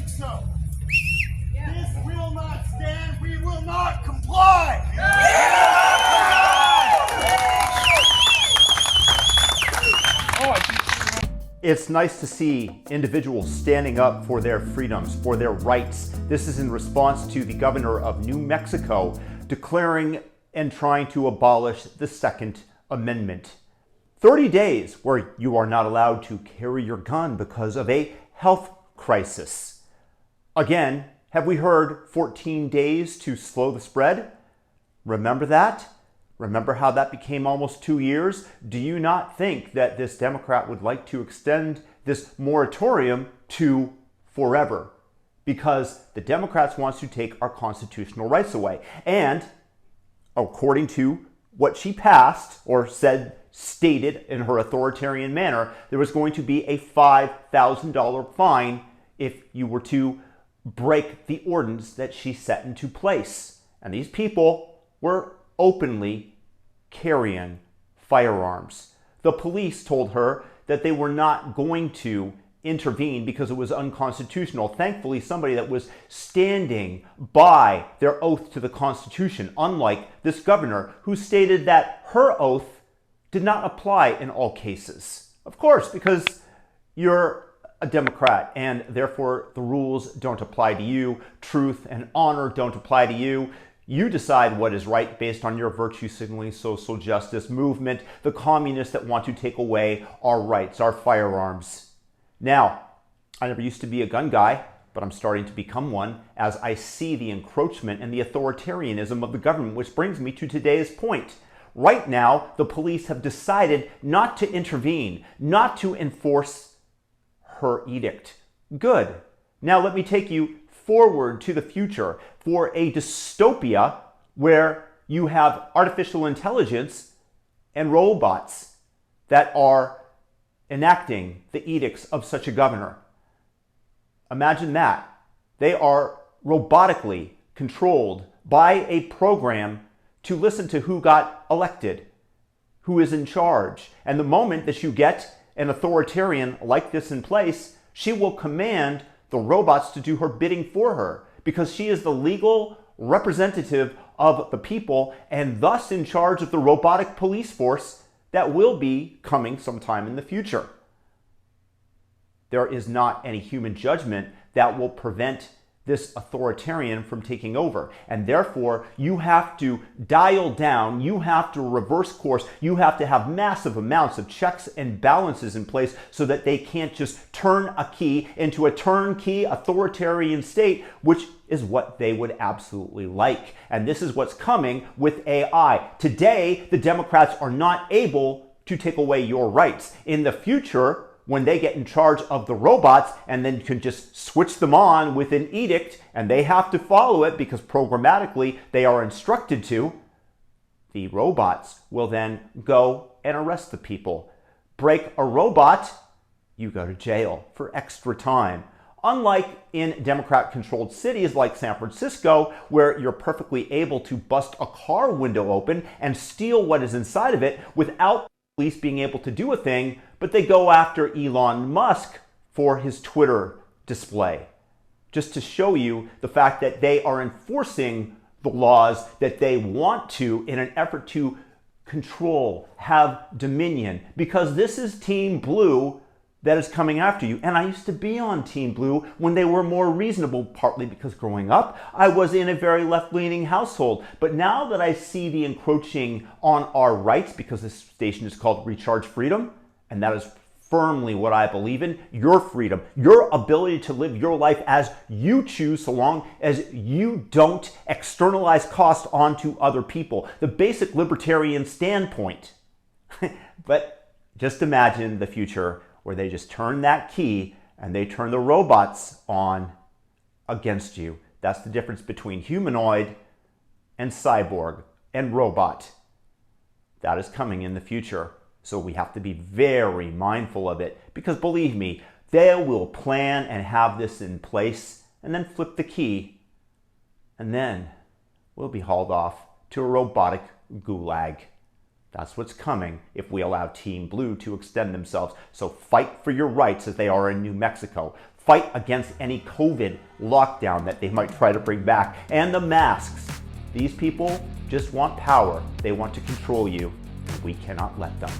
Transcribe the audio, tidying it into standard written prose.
think so. This will not stand. We will not comply. It's nice to see individuals standing up for their freedoms, for their rights. This is in response to the governor of New Mexico declaring and trying to abolish the Second Amendment. 30 days where you are not allowed to carry your gun because of a health crisis. Again, have we heard 14 days to slow the spread? Remember that? Remember how that became almost 2 years? Do you not think that this Democrat would like to extend this moratorium to forever? Because the Democrats want to take our constitutional rights away. And according to what she passed or stated in her authoritarian manner, there was going to be a $5,000 fine if you were to break the ordinance that she set into place. And these people were openly carrying firearms. The police told her that they were not going to intervene because it was unconstitutional. Thankfully, somebody that was standing by their oath to the Constitution, unlike this governor who stated that her oath did not apply in all cases. Of course, because you're a Democrat and therefore the rules don't apply to you. Truth and honor don't apply to you. You decide what is right based on your virtue signaling social justice movement, the communists that want to take away our rights, our firearms. Now, I never used to be a gun guy, but I'm starting to become one as I see the encroachment and the authoritarianism of the government, which brings me to today's point. Right now, the police have decided not to intervene, not to enforce her edict. Good. Now let me take you forward to the future for a dystopia where you have artificial intelligence and robots that are enacting the edicts of such a governor. Imagine that. They are robotically controlled by a program to listen to who got elected, who is in charge. And the moment that you get an authoritarian like this in place, she will command the robots to do her bidding for her because she is the legal representative of the people and thus in charge of the robotic police force that will be coming sometime in the future. There is not any human judgment that will prevent this authoritarian from taking over. And therefore, you have to dial down, you have to reverse course, you have to have massive amounts of checks and balances in place so that they can't just turn a key into a turnkey authoritarian state, which is what they would absolutely like. And this is what's coming with AI. Today, the Democrats are not able to take away your rights. In the future, when they get in charge of the robots and then can just switch them on with an edict and they have to follow it because programmatically they are instructed to, the robots will then go and arrest the people. Break a robot, you go to jail for extra time. Unlike in Democrat-controlled cities like San Francisco, where you're perfectly able to bust a car window open and steal what is inside of it without police being able to do a thing, but they go after Elon Musk for his Twitter display. Just to show you the fact that they are enforcing the laws that they want to in an effort to control, have dominion, because this is Team Blue that is coming after you. And I used to be on Team Blue when they were more reasonable, partly because growing up, I was in a very left-leaning household. But now that I see the encroaching on our rights, because this station is called Recharge Freedom, and that is firmly what I believe in, your freedom, your ability to live your life as you choose so long as you don't externalize cost onto other people. The basic libertarian standpoint. But just imagine the future where they just turn that key and they turn the robots on against you. That's the difference between humanoid and cyborg and robot. That is coming in the future. So we have to be very mindful of it because believe me, they will plan and have this in place and then flip the key and then we'll be hauled off to a robotic gulag. That's what's coming if we allow Team Blue to extend themselves. So fight for your rights as they are in New Mexico. fight against any COVID lockdown that they might try to bring back. And the masks. These people just want power. They want to control you. We cannot let them.